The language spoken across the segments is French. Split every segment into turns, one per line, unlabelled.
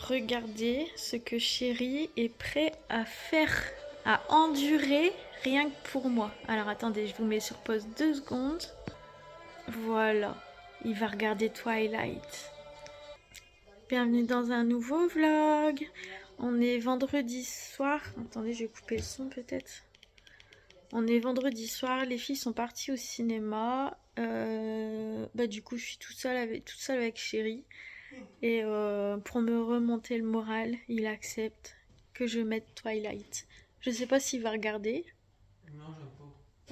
Regardez ce que Chéri est prêt à faire, à endurer rien que pour moi. Alors attendez, je vous mets sur pause 2 secondes. Voilà, il va regarder Twilight. Bienvenue dans un nouveau vlog. On est vendredi soir. Attendez, je vais couper le son peut-être. On est vendredi soir, les filles sont parties au cinéma. Du coup, je suis toute seule avec Chéri. Et pour me remonter le moral, il accepte que je mette Twilight. Je sais pas s'il va regarder.
Non, j'aime pas.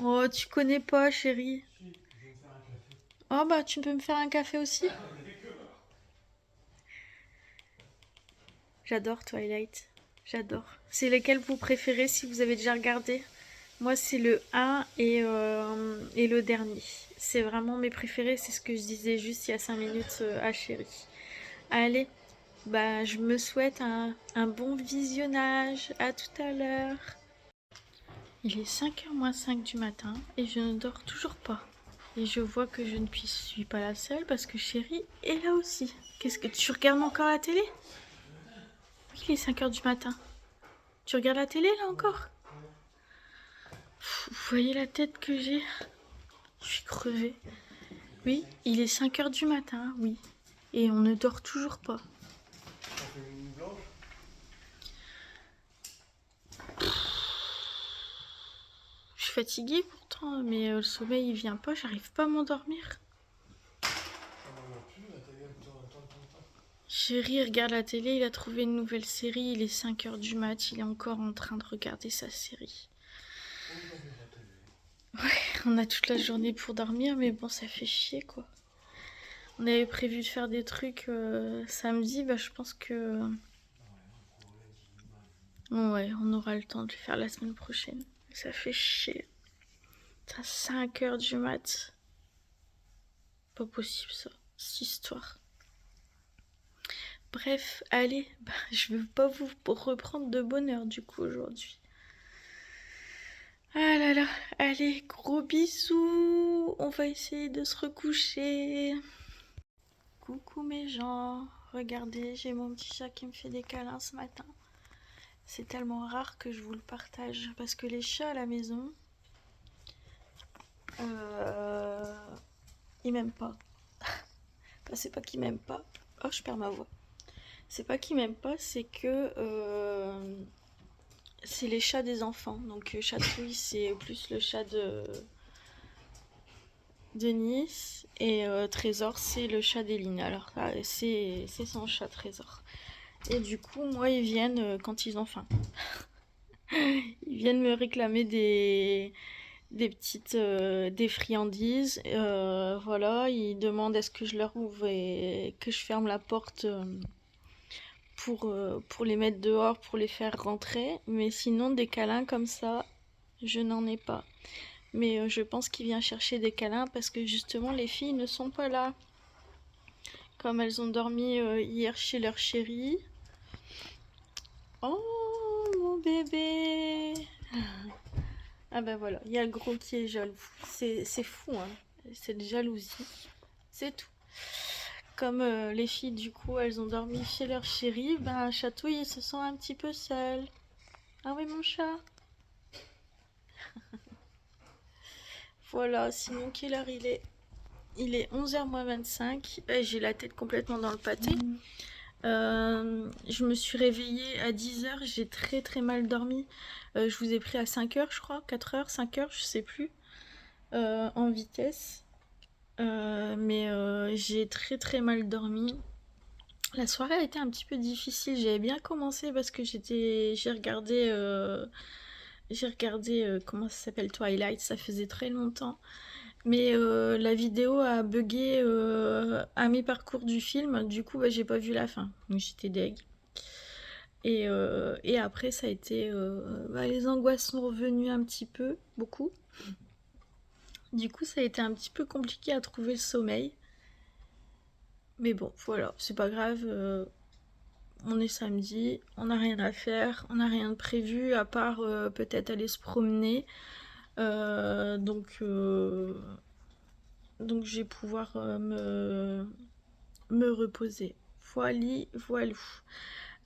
Oh, tu connais pas, Chéri.
Si, je vais me faire un café.
Oh, bah, tu peux me faire un café aussi? J'adore Twilight. J'adore. C'est lequel vous préférez si vous avez déjà regardé? Moi, c'est le 1 et le dernier. C'est vraiment mes préférés. C'est ce que je disais juste il y a 5 minutes à Chéri. Allez, bah, je me souhaite un bon visionnage. À tout à l'heure. Il est 5h moins 5 du matin et je ne dors toujours pas. Et je vois que je ne suis pas la seule parce que Chéri est là aussi. Qu'est-ce que tu regardes encore la télé? Oui, il est 5h du matin. Tu regardes la télé là encore? Vous voyez la tête que j'ai? Je suis crevée. Oui, il est 5h du matin, oui. Et on ne dort toujours pas.
Ça fait une blanche.
Je suis fatiguée pourtant, mais le sommeil il vient pas, j'arrive pas à m'endormir.
Ça m'en va plus, la télé, attends.
Chéri regarde la télé, il a trouvé une nouvelle série, il est 5h du mat, il est encore en train de regarder sa série. On a toute la journée pour dormir, mais bon, ça fait chier quoi. On avait prévu de faire des trucs samedi, bah je pense que... Ouais, on aura le temps de le faire la semaine prochaine. Ça fait chier. À 5h du mat. Pas possible ça, cette histoire. Bref, allez, bah, je veux pas vous reprendre de bonne heure du coup aujourd'hui. Ah là là, allez, gros bisous. On va essayer de se recoucher. Coucou mes gens, regardez, j'ai mon petit chat qui me fait des câlins ce matin. C'est tellement rare que je vous le partage parce que les chats à la maison, ils m'aiment pas. Enfin, c'est pas qu'ils m'aiment pas. Oh, je perds ma voix. C'est pas qu'ils m'aiment pas, c'est que c'est les chats des enfants. Donc Chatouille, c'est plus le chat de Nice et Trésor, c'est le chat d'Eline. Alors c'est son chat Trésor. Et du coup, moi, ils viennent quand ils ont faim. Ils viennent me réclamer des petites des friandises. Voilà, ils demandent est-ce que je leur ouvre et que je ferme la porte pour les mettre dehors, pour les faire rentrer. Mais sinon, des câlins comme ça, je n'en ai pas. Mais je pense qu'il vient chercher des câlins parce que justement, les filles ne sont pas là. Comme elles ont dormi hier chez leur chérie. Oh, mon bébé! Ah ben voilà, il y a le gros qui est jaloux. C'est fou, hein. Cette jalousie. C'est tout. Comme les filles, du coup, elles ont dormi chez leur chéri, ben Chatouille, ils se sent un petit peu seul. Ah oui, mon chat. Voilà, sinon, quelle heure il est? Il est 11h moins 25. J'ai la tête complètement dans le pâté. Je me suis réveillée à 10h, j'ai très très mal dormi. Je vous ai pris à 5h, je crois, 4h, 5h, je sais plus, en vitesse. Mais j'ai très très mal dormi. La soirée a été un petit peu difficile. J'avais bien commencé parce que j'ai regardé comment ça s'appelle Twilight. Ça faisait très longtemps. Mais la vidéo a bugué à mi-parcours du film. Du coup, bah, j'ai pas vu la fin. Donc j'étais deg. Et après, ça a été... les angoisses sont revenues un petit peu, beaucoup. Du coup, ça a été un petit peu compliqué à trouver le sommeil. Mais bon, voilà, c'est pas grave. On est samedi, on n'a rien à faire, on n'a rien de prévu à part peut-être aller se promener. Donc je vais pouvoir me reposer. voilou.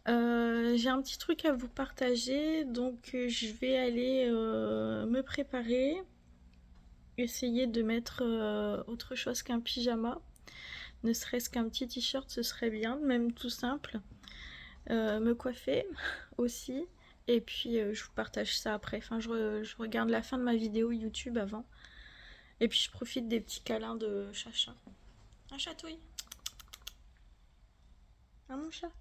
J'ai un petit truc à vous partager, donc je vais aller me préparer, essayer de mettre autre chose qu'un pyjama, ne serait-ce qu'un petit t-shirt, ce serait bien, même tout simple. Me coiffer aussi, et puis je vous partage ça après. Enfin, je regarde la fin de ma vidéo YouTube avant, et puis je profite des petits câlins de Chacha. Un chatouille. Un mon chat.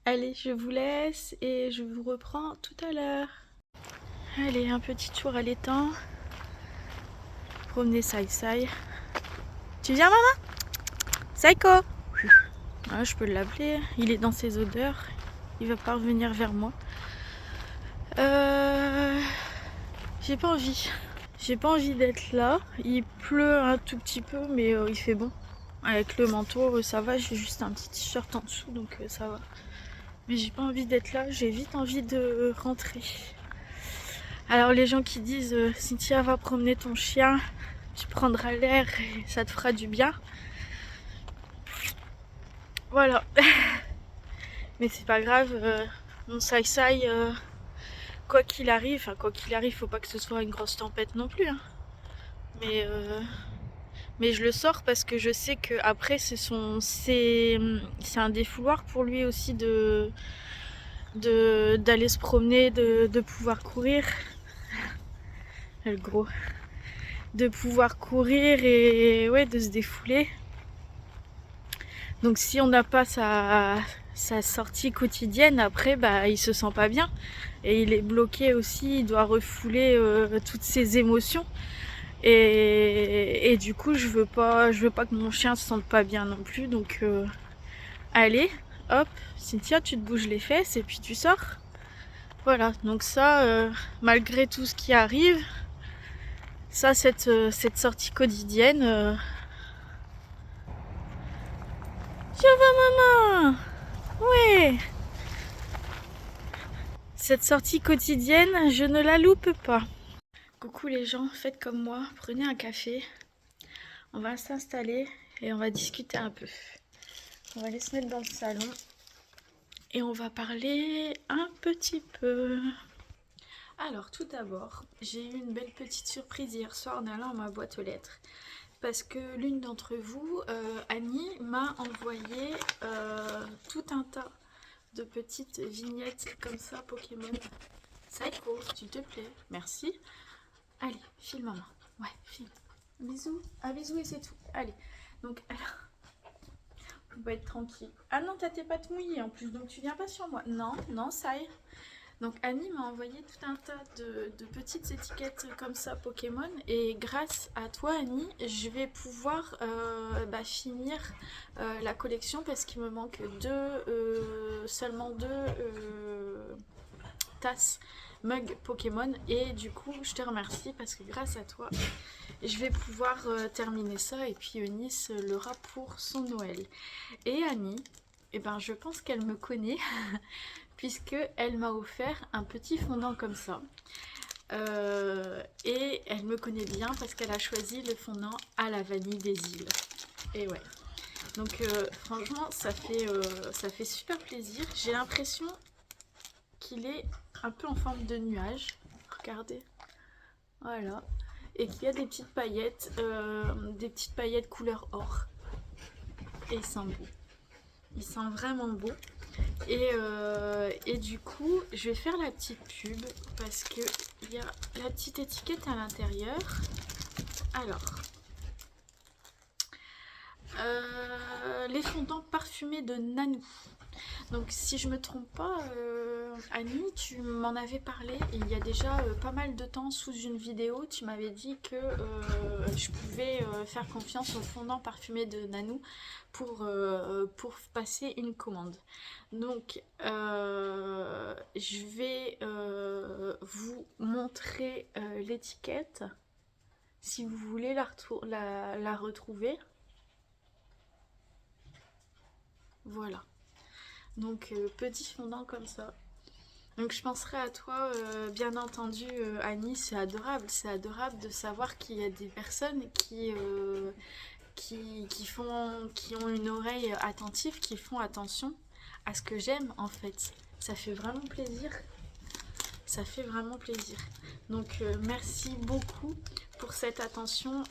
Allez, je vous laisse et je vous reprends tout à l'heure. Allez, un petit tour à l'étang. Promener Sai Sai. Tu viens, maman? Saiko! Ah, je peux l'appeler. Il est dans ses odeurs. Il va pas revenir vers moi. J'ai pas envie. J'ai pas envie d'être là. Il pleut un tout petit peu, mais il fait bon. Avec le manteau, ça va. J'ai juste un petit t-shirt en dessous, donc ça va. Mais j'ai pas envie d'être là. J'ai vite envie de rentrer. Alors les gens qui disent Cynthia, va promener ton chien, tu prendras l'air et ça te fera du bien. Voilà. Mais c'est pas grave. Mon Sai Sai, quoi qu'il arrive, faut pas que ce soit une grosse tempête non plus. Hein. Mais je le sors parce que je sais que après c'est un défouloir pour lui aussi d'aller se promener, de pouvoir courir. Le gros. De pouvoir courir et ouais, de se défouler. Donc si on n'a pas sa sortie quotidienne, après bah il se sent pas bien. Et il est bloqué aussi, il doit refouler toutes ses émotions. Et du coup je veux pas que mon chien se sente pas bien non plus. Donc allez, hop, Cynthia, tu te bouges les fesses et puis tu sors. Voilà, donc ça, malgré tout ce qui arrive, ça, cette sortie quotidienne. Ça va, maman? Ouais. Cette sortie quotidienne, je ne la loupe pas. Coucou les gens, faites comme moi, prenez un café. On va s'installer et on va discuter un peu. On va aller se mettre dans le salon et on va parler un petit peu. Alors tout d'abord, j'ai eu une belle petite surprise hier soir en allant à ma boîte aux lettres. Parce que l'une d'entre vous, Annie, m'a envoyé tout un tas de petites vignettes comme ça, Pokémon. Saiko, s'il te plaît, merci. Allez, file maman. Ouais, file. Bisous. Un bisou et c'est tout. Allez. Donc, alors, on va être tranquille. Ah non, t'as tes pattes mouillées en plus, donc tu viens pas sur moi. Non, non, ça y est. Donc Annie m'a envoyé tout un tas de petites étiquettes comme ça Pokémon et grâce à toi Annie je vais pouvoir finir la collection parce qu'il me manque seulement deux tasses mug Pokémon et du coup je te remercie parce que grâce à toi je vais pouvoir terminer ça et puis Eunice l'aura pour son Noël. Et Annie, eh ben, je pense qu'elle me connaît puisque elle m'a offert un petit fondant comme ça. Et elle me connaît bien parce qu'elle a choisi le fondant à la vanille des îles. Et ouais. Donc franchement, ça fait super plaisir. J'ai l'impression qu'il est un peu en forme de nuage. Regardez. Voilà. Et qu'il y a des petites paillettes couleur or. Et il sent beau. Il sent vraiment beau. Et du coup, je vais faire la petite pub parce que il y a la petite étiquette à l'intérieur. Alors, les fondants parfumés de Nanou. Donc, si je me trompe pas, Annie, tu m'en avais parlé il y a déjà pas mal de temps sous une vidéo. Tu m'avais dit que je pouvais faire confiance aux fondants parfumés de Nanou pour passer une commande. Donc, je vais vous montrer l'étiquette si vous voulez la retrouver. Voilà. Donc petit fondant comme ça. Donc je penserai à toi, bien entendu Annie, c'est adorable de savoir qu'il y a des personnes qui ont une oreille attentive, qui font attention à ce que j'aime en fait. Ça fait vraiment plaisir. Ça fait vraiment plaisir. Donc merci beaucoup pour cette attention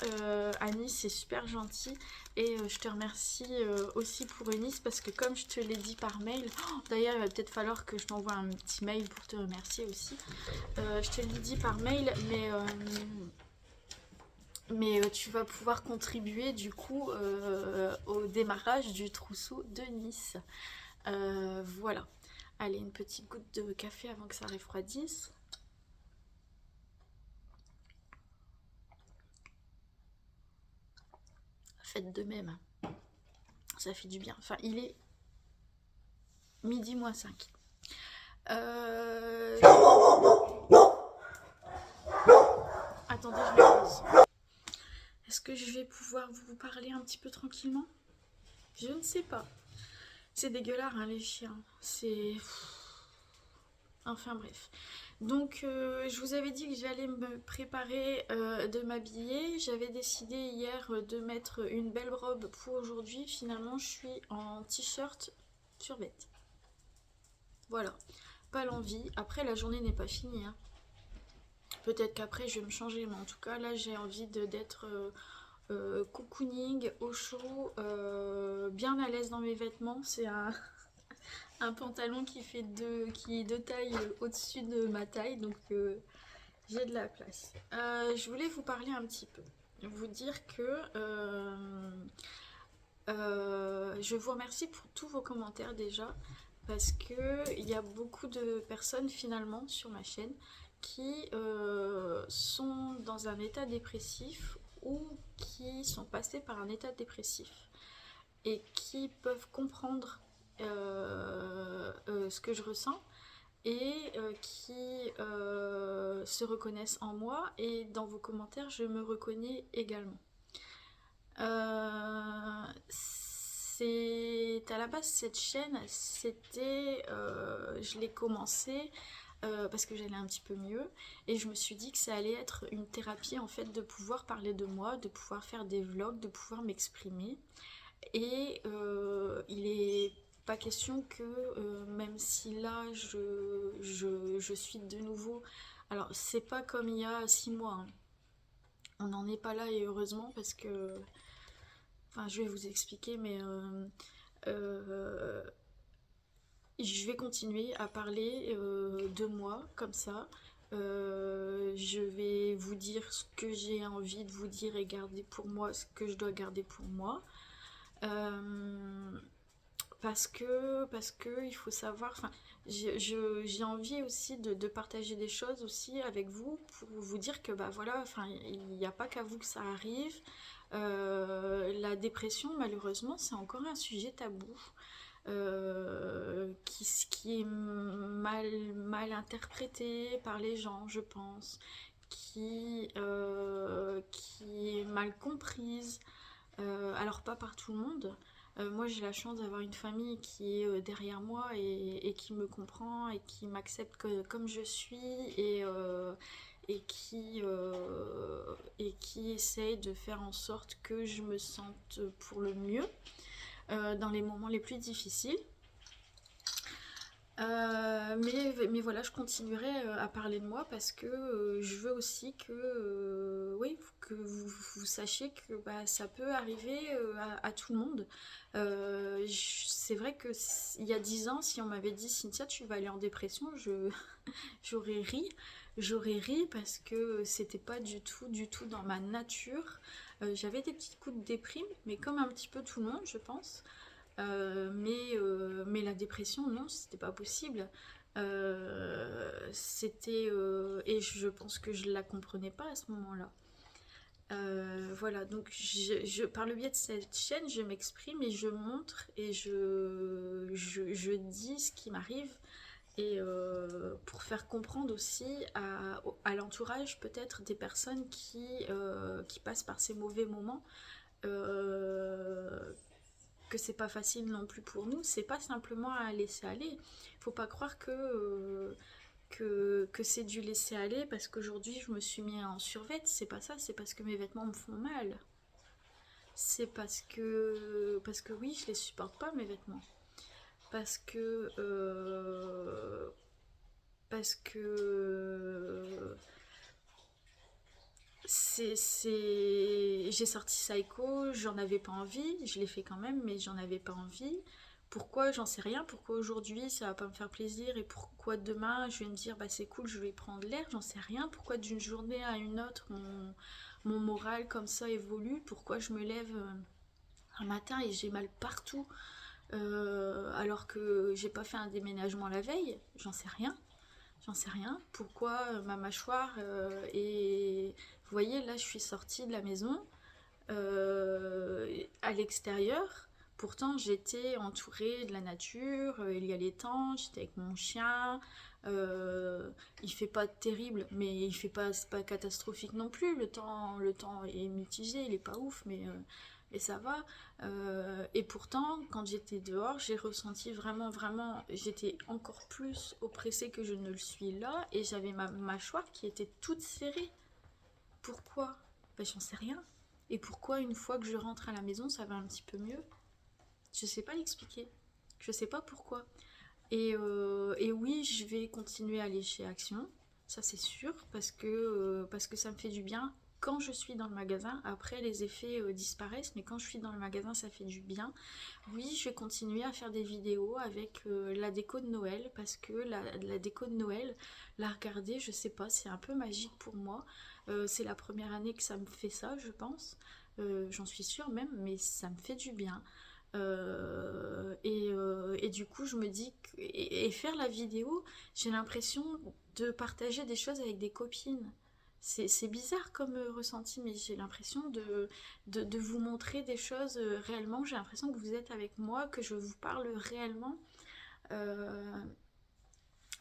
Anis, c'est super gentil. Et je te remercie aussi pour Eunice parce que comme je te l'ai dit par mail, d'ailleurs il va peut-être falloir que je t'envoie un petit mail pour te remercier aussi. Je te l'ai dit par mail, mais tu vas pouvoir contribuer du coup au démarrage du trousseau de Nice. Voilà. Allez, une petite goutte de café avant que ça refroidisse. Faites de même. Ça fait du bien. Enfin, il est midi moins 5. Attendez, je me pose. Est-ce que je vais pouvoir vous parler un petit peu tranquillement? Je ne sais pas. C'est dégueulasse, hein, les chiens. C'est... Enfin bref. Donc je vous avais dit que j'allais me préparer de m'habiller. J'avais décidé hier de mettre une belle robe pour aujourd'hui. Finalement je suis en t-shirt survêt. Voilà. Pas l'envie. Après la journée n'est pas finie. Hein. Peut-être qu'après je vais me changer. Mais en tout cas là j'ai envie d'être cocooning, au chaud, bien à l'aise dans mes vêtements. C'est un pantalon qui est de taille au-dessus de ma taille, donc j'ai de la place. Je voulais vous parler un petit peu, vous dire que je vous remercie pour tous vos commentaires déjà, parce que il y a beaucoup de personnes finalement sur ma chaîne qui sont dans un état dépressif ou qui sont passés par un état dépressif et qui peuvent comprendre ce que je ressens et qui se reconnaissent en moi, et dans vos commentaires je me reconnais également. C'est à la base cette chaîne, c'était je l'ai commencé parce que j'allais un petit peu mieux et je me suis dit que ça allait être une thérapie en fait, de pouvoir parler de moi, de pouvoir faire des vlogs, de pouvoir m'exprimer. Et il est pas question que même si là je suis de nouveau, alors c'est pas comme il y a 6 mois, hein. On n'en est pas là et heureusement parce que, enfin je vais vous expliquer, mais euh, je vais continuer à parler de moi comme ça. Je vais vous dire ce que j'ai envie de vous dire et garder pour moi ce que je dois garder pour moi. Parce que il faut savoir, enfin, j'ai envie aussi de partager des choses aussi avec vous pour vous dire que bah voilà, enfin, il n'y a pas qu'à vous que ça arrive. La dépression, malheureusement, c'est encore un sujet tabou qui est mal interprété par les gens, je pense, qui est mal comprise. Alors pas par tout le monde. Moi j'ai la chance d'avoir une famille qui est derrière moi et qui me comprend et qui m'accepte comme je suis et qui essaye de faire en sorte que je me sente pour le mieux dans les moments les plus difficiles. Mais voilà, je continuerai à parler de moi parce que je veux aussi que, oui, que vous sachiez que bah, ça peut arriver à tout le monde. C'est vrai que il y a 10 ans, si on m'avait dit Cynthia, tu vas aller en dépression, j'aurais ri. J'aurais ri parce que c'était pas du tout dans ma nature. J'avais des petits coups de déprime, mais comme un petit peu tout le monde, je pense. Mais la dépression, non, c'était pas possible. Et je pense que je la comprenais pas à ce moment-là. Voilà, donc par le biais de cette chaîne, je m'exprime et je montre et je dis ce qui m'arrive et pour faire comprendre aussi à l'entourage peut-être des personnes qui passent par ces mauvais moments, euh, que c'est pas facile non plus pour nous, c'est pas simplement à laisser aller. Faut pas croire que c'est du laisser aller parce qu'aujourd'hui je me suis mis en survêt, c'est pas ça, c'est parce que mes vêtements me font mal. c'est parce que oui, je les supporte pas mes vêtements. Parce que parce que j'ai sorti Psycho, j'en avais pas envie, je l'ai fait quand même, mais j'en avais pas envie. Pourquoi, j'en sais rien. Pourquoi aujourd'hui ça va pas me faire plaisir et pourquoi demain je vais me dire bah c'est cool, je vais prendre l'air, j'en sais rien. Pourquoi d'une journée à une autre mon moral comme ça évolue. Pourquoi je me lève un matin et j'ai mal partout alors que j'ai pas fait un déménagement la veille, j'en sais rien. J'en sais rien. Pourquoi ma mâchoire est... Vous voyez, là, je suis sortie de la maison à l'extérieur. Pourtant, j'étais entourée de la nature. Il y a les temps. J'étais avec mon chien. Il fait pas terrible, mais il fait pas, c'est pas catastrophique non plus. Le temps est mitigé. Il est pas ouf, mais ça va. Et pourtant, quand j'étais dehors, j'ai ressenti vraiment, vraiment, j'étais encore plus oppressée que je ne le suis là, et j'avais ma mâchoire qui était toute serrée. Pourquoi? Ben, j'en sais rien. Et pourquoi une fois que je rentre à la maison, ça va un petit peu mieux? Je sais pas l'expliquer. Je sais pas pourquoi. Et oui, je vais continuer à aller chez Action, ça c'est sûr, parce que ça me fait du bien quand je suis dans le magasin. Après, les effets disparaissent, mais quand je suis dans le magasin, ça fait du bien. Oui, je vais continuer à faire des vidéos avec la déco de Noël, parce que la déco de Noël, la regarder, je sais pas, c'est un peu magique pour moi. C'est la première année que ça me fait ça, je pense. J'en suis sûre même, mais ça me fait du bien. Et du coup, je me dis et faire la vidéo, j'ai l'impression de partager des choses avec des copines. C'est bizarre comme ressenti, mais j'ai l'impression de vous montrer des choses réellement. J'ai l'impression que vous êtes avec moi, que je vous parle réellement. Euh,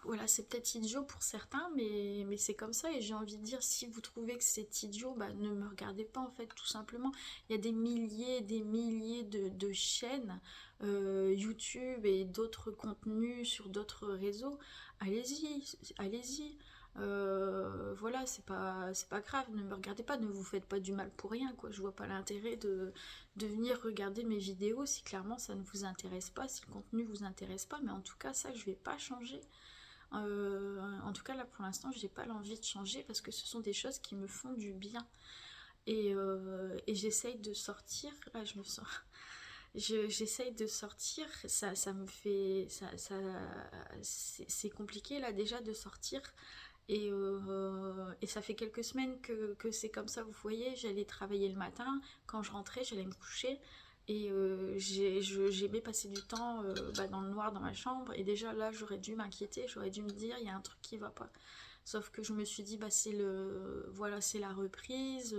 voilà, c'est peut-être idiot pour certains, mais c'est comme ça. Et j'ai envie de dire, si vous trouvez que c'est idiot, bah, ne me regardez pas, en fait, tout simplement. Il y a des milliers de chaînes YouTube et d'autres contenus sur d'autres réseaux. Allez-y, allez-y. Voilà, c'est pas grave, ne me regardez pas, ne vous faites pas du mal pour rien, quoi. Je vois pas l'intérêt de venir regarder mes vidéos si clairement ça ne vous intéresse pas, si le contenu vous intéresse pas, mais en tout cas, ça, je vais pas changer. En tout cas, là pour l'instant, j'ai pas l'envie de changer parce que ce sont des choses qui me font du bien. Et j'essaye de sortir. Là, je me sens. J'essaye de sortir. Ça me fait. C'est compliqué là déjà de sortir. Et ça fait quelques semaines que c'est comme ça, vous voyez. J'allais travailler le matin. Quand je rentrais, j'allais me coucher. Et j'aimais passer du temps dans le noir dans ma chambre. Et déjà là, j'aurais dû m'inquiéter. J'aurais dû me dire, il y a un truc qui va pas. Sauf que je me suis dit, voilà, c'est la reprise.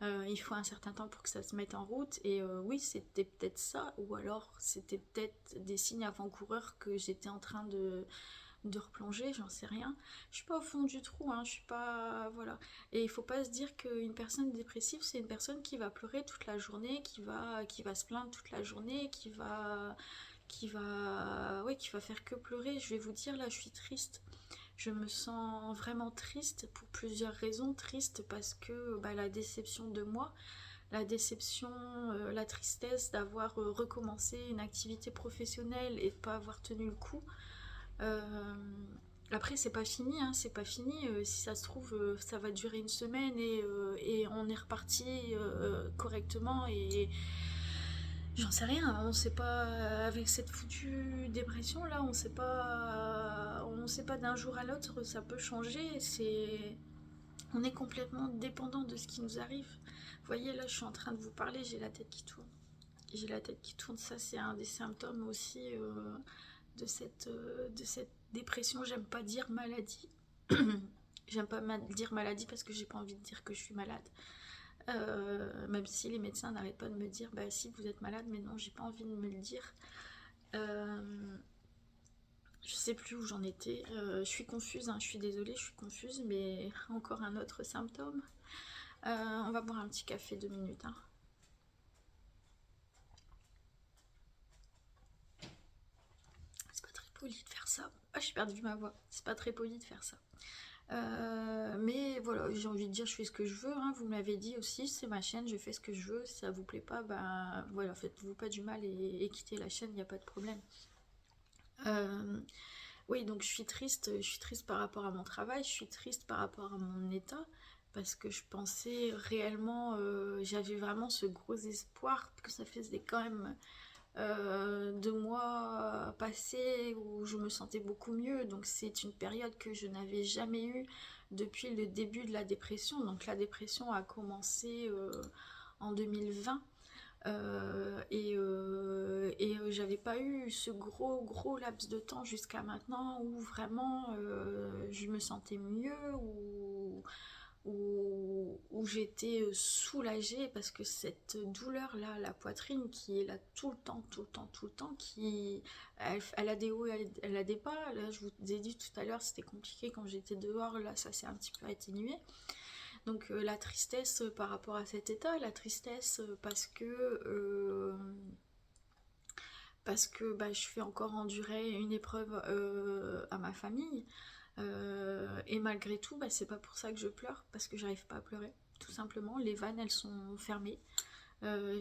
Il faut un certain temps pour que ça se mette en route. Et oui, c'était peut-être ça. Ou alors, c'était peut-être des signes avant-coureurs que j'étais en train de replonger, j'en sais rien. Je suis pas au fond du trou, hein, je suis pas. Voilà. Et il faut pas se dire qu'une personne dépressive, c'est une personne qui va pleurer toute la journée, qui va se plaindre toute la journée, qui va faire que pleurer. Je vais vous dire, là, je suis triste. Je me sens vraiment triste pour plusieurs raisons. Triste parce que la déception de moi, la déception, la tristesse d'avoir recommencé une activité professionnelle et de pas avoir tenu le coup. Euh, Après, c'est pas fini, hein, c'est pas fini. Si ça se trouve, ça va durer une semaine et on est reparti correctement. Et j'en sais rien, on sait pas. Avec cette foutue dépression là, on sait pas d'un jour à l'autre, ça peut changer. On est complètement dépendant de ce qui nous arrive. Vous voyez, là, je suis en train de vous parler, j'ai la tête qui tourne. J'ai la tête qui tourne, ça c'est un des symptômes aussi de cette dépression. J'aime pas dire maladie. J'aime pas dire maladie parce que j'ai pas envie de dire que je suis malade. Même si les médecins n'arrêtent pas de me dire bah si vous êtes malade, mais non, j'ai pas envie de me le dire. Je sais plus où j'en étais. Je suis confuse, hein, je suis désolée, je suis confuse, mais encore un autre symptôme. On va boire un petit café 2 minutes. Hein. C'est pas très poli de faire ça. Ah, j'ai perdu ma voix. C'est pas très poli de faire ça. Mais voilà, j'ai envie de dire, je fais ce que je veux, hein. Vous me l'avez dit aussi, c'est ma chaîne, je fais ce que je veux. Si ça vous plaît pas, ben voilà, faites-vous pas du mal et quittez la chaîne, il n'y a pas de problème. Oui, donc je suis triste par rapport à mon travail, je suis triste par rapport à mon état, parce que je pensais réellement, j'avais vraiment ce gros espoir, que ça faisait quand même 2 mois passés où je me sentais beaucoup mieux. Donc c'est une période que je n'avais jamais eue depuis le début de la dépression. Donc la dépression a commencé en 2020. J'avais pas eu ce gros laps de temps jusqu'à maintenant où vraiment je me sentais mieux, où j'étais soulagée parce que cette douleur là, la poitrine qui est là tout le temps, tout le temps, tout le temps, elle a des hauts, elle a des bas. Là, je vous ai dit tout à l'heure, c'était compliqué quand j'étais dehors, là ça s'est un petit peu atténué. Donc la tristesse par rapport à cet état, la tristesse parce que bah, je fais encore endurer une épreuve à ma famille. Et malgré tout, bah, c'est pas pour ça que je pleure, parce que j'arrive pas à pleurer. Tout simplement, les vannes elles sont fermées.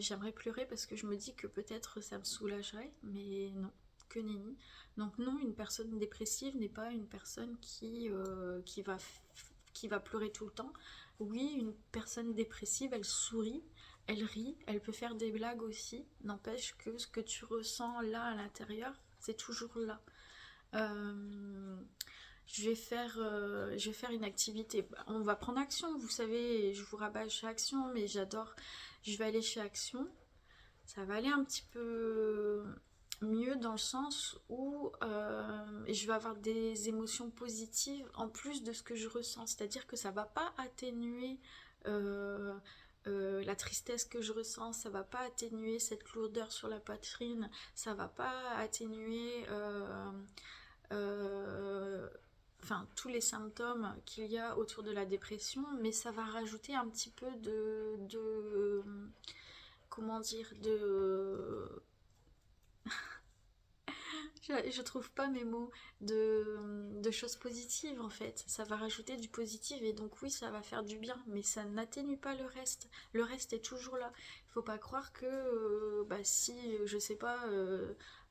J'aimerais pleurer parce que je me dis que peut-être ça me soulagerait, mais non, que nenni. Donc non, une personne dépressive n'est pas une personne qui va pleurer tout le temps. Oui, une personne dépressive, elle sourit, elle rit, elle peut faire des blagues aussi. N'empêche que ce que tu ressens là à l'intérieur, c'est toujours là. Euh, je vais faire une activité. On va prendre Action, vous savez, je vous rabâche chez Action, mais j'adore. Je vais aller chez Action. Ça va aller un petit peu mieux dans le sens où je vais avoir des émotions positives en plus de ce que je ressens. C'est-à-dire que ça va pas atténuer euh, la tristesse que je ressens, ça va pas atténuer cette lourdeur sur la poitrine, ça va pas atténuer euh, enfin tous les symptômes qu'il y a autour de la dépression, mais ça va rajouter un petit peu de comment dire, je trouve pas mes mots, de choses positives en fait. Ça va rajouter du positif et donc oui, ça va faire du bien, mais ça n'atténue pas le reste. Le reste est toujours là. Il faut pas croire que bah, si, je sais pas,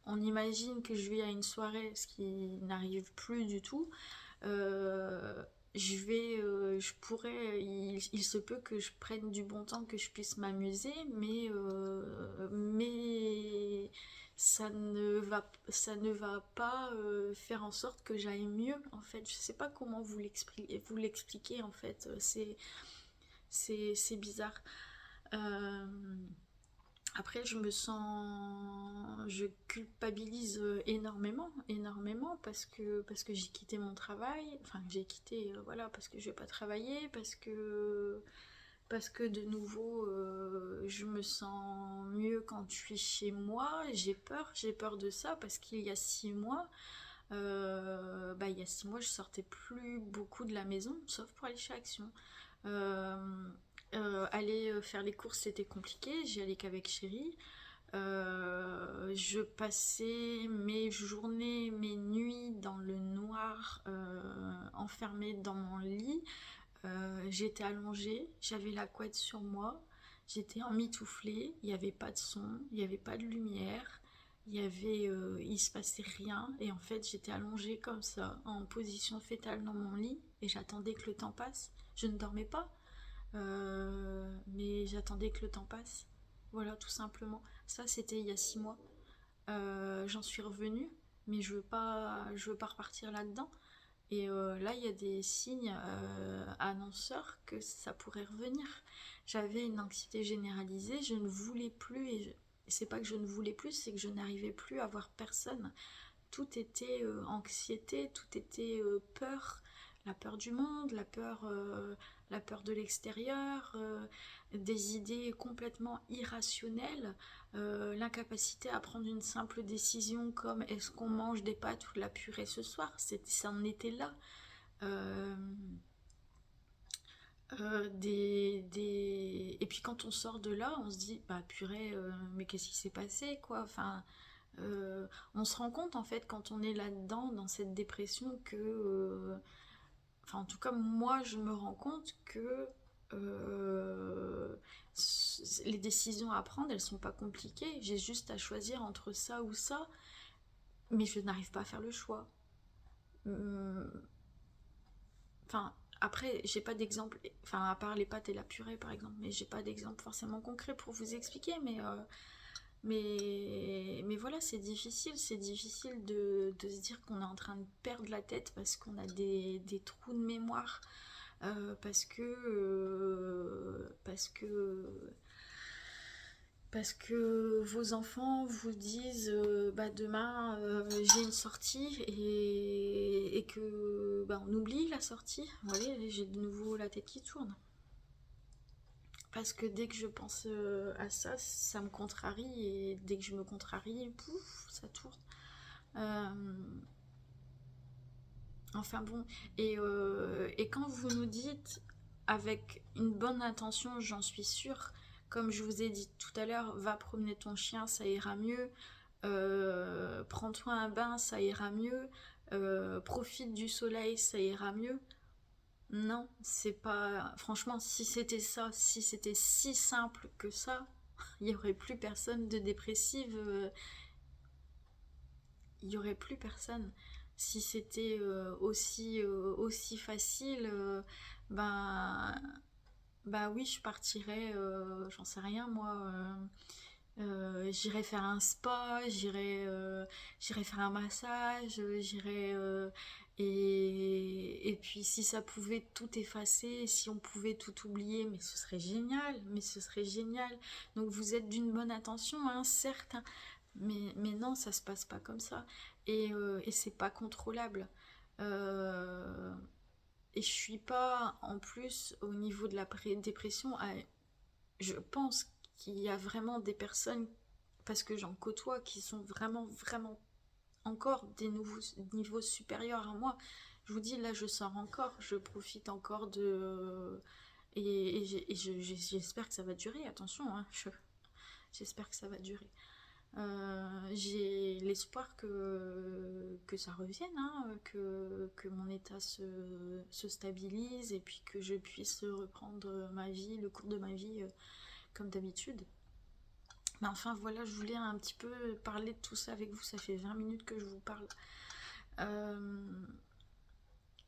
on imagine que je vais à une soirée, ce qui n'arrive plus du tout. euh, je pourrais, il se peut que je prenne du bon temps, que je puisse m'amuser, mais ça ne va pas faire en sorte que j'aille mieux, en fait. Je sais pas comment vous l'expliquer, en fait. C'est bizarre. Euh, Après, je culpabilise énormément parce que j'ai quitté mon travail, enfin j'ai quitté, voilà, parce que je vais pas travailler, parce que de nouveau, je me sens mieux quand je suis chez moi. J'ai peur de ça parce qu'il y a 6 mois, bah, il y a 6 mois, je sortais plus beaucoup de la maison, sauf pour aller chez Action. Euh, Aller faire les courses, c'était compliqué. J'y allais qu'avec chéri. Je passais mes journées, mes nuits dans le noir, enfermée dans mon lit. J'étais allongée, j'avais la couette sur moi, j'étais emmitouflée, il n'y avait pas de son, il n'y avait pas de lumière, il se passait rien. Et en fait, j'étais allongée comme ça, en position fétale dans mon lit, et j'attendais que le temps passe. Je ne dormais pas, mais j'attendais que le temps passe. Voilà, tout simplement. Ça, c'était il y a 6 mois. J'en suis revenue, mais je veux pas repartir là-dedans. Et là, il y a des signes annonceurs que ça pourrait revenir. J'avais une anxiété généralisée, je ne voulais plus, c'est pas que je ne voulais plus, c'est que je n'arrivais plus à voir personne. Tout était anxiété, tout était peur, la peur du monde, la peur de l'extérieur, des idées complètement irrationnelles, l'incapacité à prendre une simple décision comme est-ce qu'on mange des pâtes ou de la purée ce soir, ça en était là. Euh, Et puis quand on sort de là, on se dit, bah purée, mais qu'est-ce qui s'est passé, quoi. Enfin, on se rend compte en fait quand on est là-dedans, dans cette dépression, que enfin en tout cas moi je me rends compte que euh, les décisions à prendre elles sont pas compliquées, j'ai juste à choisir entre ça ou ça, mais je n'arrive pas à faire le choix. Hum, Enfin, après, j'ai pas d'exemple, enfin, à part les pâtes et la purée par exemple, mais j'ai pas d'exemple forcément concret pour vous expliquer, mais voilà, c'est difficile de se dire qu'on est en train de perdre la tête parce qu'on a des trous de mémoire, parce que vos enfants vous disent bah demain j'ai une sortie et que bah, on oublie la sortie. Vous voyez, j'ai de nouveau la tête qui tourne. Parce que dès que je pense à ça, ça me contrarie et dès que je me contrarie, pouf, ça tourne. Euh, enfin bon, et quand vous nous dites avec une bonne intention, j'en suis sûre, comme je vous ai dit tout à l'heure, va promener ton chien, ça ira mieux. Prends-toi un bain, ça ira mieux. Profite du soleil, ça ira mieux. Non, c'est pas. Franchement, si c'était ça, si c'était si simple que ça, il y aurait plus personne de dépressive. Il y aurait plus personne. Si c'était aussi facile, ben, bah oui, je partirais, j'en sais rien moi. J'irai faire un spa, j'irai faire un massage, et puis si ça pouvait tout effacer, si on pouvait tout oublier, mais ce serait génial, mais ce serait génial. Donc vous êtes d'une bonne intention, hein, certes, hein, mais non, ça se passe pas comme ça. Et c'est pas contrôlable. Euh, et je suis pas, en plus, au niveau de la dépression, je pense qu'il y a vraiment des personnes, parce que j'en côtoie, qui sont vraiment, vraiment encore des niveaux supérieurs à moi. Je vous dis, là, je sors encore, je profite encore de... j'espère que ça va durer, attention, hein, j'espère que ça va durer. J'ai l'espoir que ça revienne, hein, que mon état se stabilise et puis que je puisse reprendre ma vie, le cours de ma vie comme d'habitude. Mais enfin voilà, je voulais un petit peu parler de tout ça avec vous, ça fait 20 minutes que je vous parle. Euh,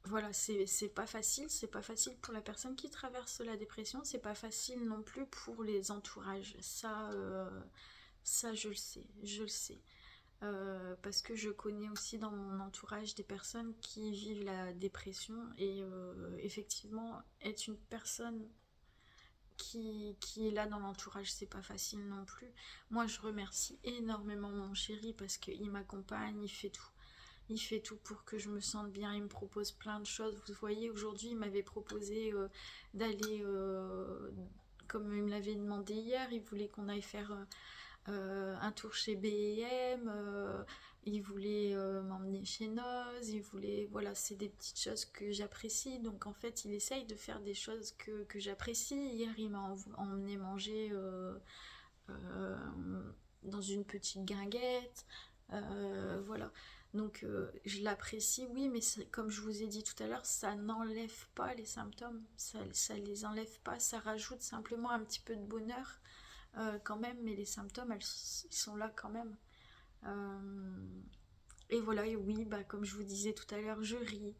voilà, c'est pas facile pour la personne qui traverse la dépression, c'est pas facile non plus pour les entourages. Ça je le sais. Parce que je connais aussi dans mon entourage des personnes qui vivent la dépression et effectivement être une personne qui est là dans l'entourage, c'est pas facile non plus. Moi, je remercie énormément mon chéri parce qu'il m'accompagne, il fait tout. Il fait tout pour que je me sente bien, il me propose plein de choses. Vous voyez, aujourd'hui, il m'avait proposé d'aller, comme il me l'avait demandé hier, il voulait qu'on aille faire un tour chez B&M, il voulait m'emmener chez Noz, il voulait, voilà, c'est des petites choses que j'apprécie, donc en fait il essaye de faire des choses que j'apprécie. Hier il m'a emmené manger euh, dans une petite guinguette, voilà. Donc je l'apprécie, oui, mais comme je vous ai dit tout à l'heure, ça n'enlève pas les symptômes, ça les enlève pas, ça rajoute simplement un petit peu de bonheur quand même, mais les symptômes, ils sont là quand même. Euh, et voilà, et oui, bah, comme je vous disais tout à l'heure, je ris,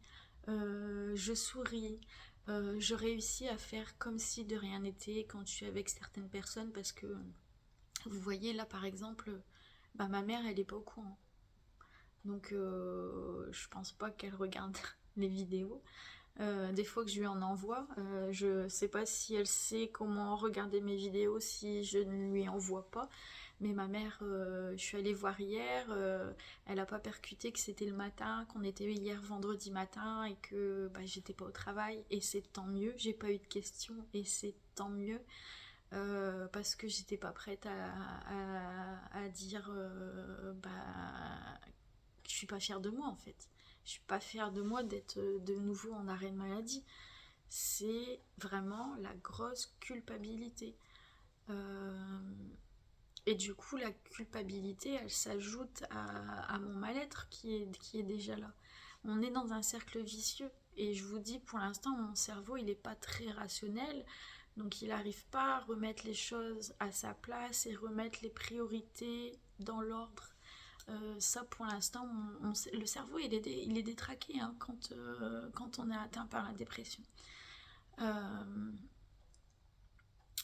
je souris, je réussis à faire comme si de rien n'était quand je suis avec certaines personnes, parce que vous voyez là par exemple, bah, ma mère elle est pas au courant. Donc je pense pas qu'elle regarde les vidéos. Des fois que je lui en envoie, je sais pas si elle sait comment regarder mes vidéos si je ne lui envoie pas. Mais ma mère, je suis allée voir hier, elle a pas percuté que c'était le matin, qu'on était hier vendredi matin et que bah, j'étais pas au travail. Et c'est tant mieux, j'ai pas eu de questions et c'est tant mieux. Parce que j'étais pas prête à dire bah, que je suis pas fière de moi en fait. Je suis pas fière de moi d'être de nouveau en arrêt de maladie. C'est vraiment la grosse culpabilité. Euh, et du coup, la culpabilité, elle s'ajoute à mon mal-être qui est déjà là. On est dans un cercle vicieux Et je vous dis, pour l'instant, mon cerveau, il n'est pas très rationnel. Donc il n'arrive pas à remettre les choses à sa place et remettre les priorités dans l'ordre. Ça, pour l'instant, le cerveau, il est détraqué hein, quand on est atteint par la dépression.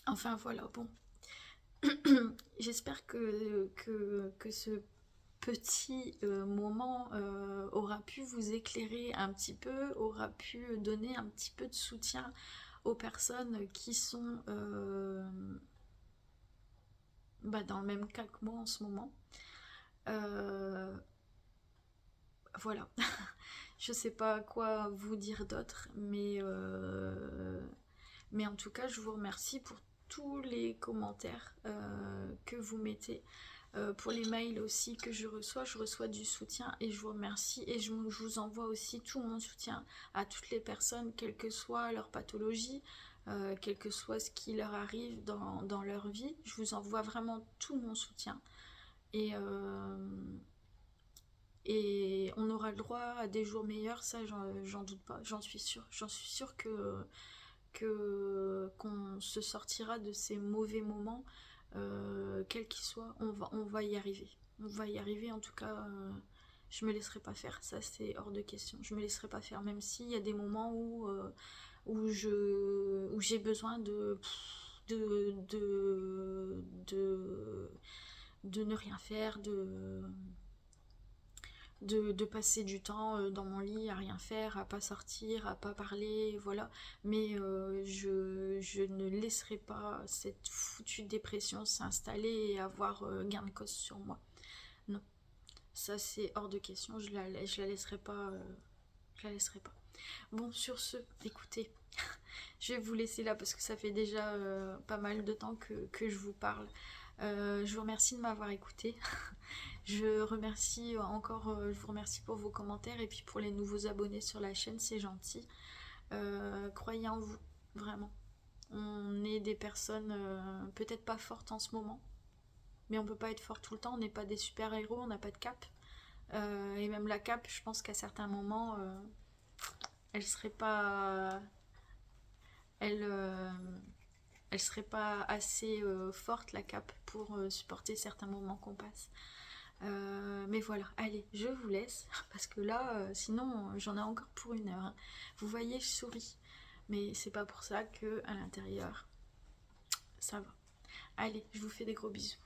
Enfin voilà, bon. J'espère que ce petit moment aura pu vous éclairer un petit peu, aura pu donner un petit peu de soutien aux personnes qui sont dans le même cas que moi en ce moment. Voilà. Je sais pas quoi vous dire d'autre, mais en tout cas, je vous remercie pour tous les commentaires que vous mettez. Pour les mails aussi que je reçois du soutien et je vous remercie et je vous envoie aussi tout mon soutien à toutes les personnes, quelle que soit leur pathologie, quel que soit ce qui leur arrive dans leur vie. Je vous envoie vraiment tout mon soutien et on aura le droit à des jours meilleurs, ça j'en doute pas, j'en suis sûre. J'en suis sûre qu'on se sortira de ces mauvais moments, quels qu'ils soient, on va y arriver. On va y arriver, en tout cas, je me laisserai pas faire, ça c'est hors de question. Je me laisserai pas faire, même s'il y a des moments où j'ai besoin de, de ne rien faire, de passer du temps dans mon lit à rien faire, à pas sortir, à pas parler, voilà. Mais je ne laisserai pas cette foutue dépression s'installer et avoir gain de cause sur moi. Non, ça c'est hors de question, je la laisserai pas. Je la laisserai pas. Bon, sur ce, écoutez, je vais vous laisser là parce que ça fait déjà pas mal de temps que je vous parle. Je vous remercie de m'avoir écouté. Je vous remercie pour vos commentaires et puis pour les nouveaux abonnés sur la chaîne, c'est gentil. Croyez en vous, vraiment. On est des personnes peut-être pas fortes en ce moment, mais on peut pas être fort tout le temps, on n'est pas des super-héros, on n'a pas de cape. Et même la cape, je pense qu'à certains moments, elle serait pas... Elle, elle serait pas assez forte, la cape, pour supporter certains moments qu'on passe. Mais voilà, allez, je vous laisse, parce que là, sinon, j'en ai encore pour 1 heure. Hein. Vous voyez, je souris. Mais c'est pas pour ça que à l'intérieur, ça va. Allez, je vous fais des gros bisous.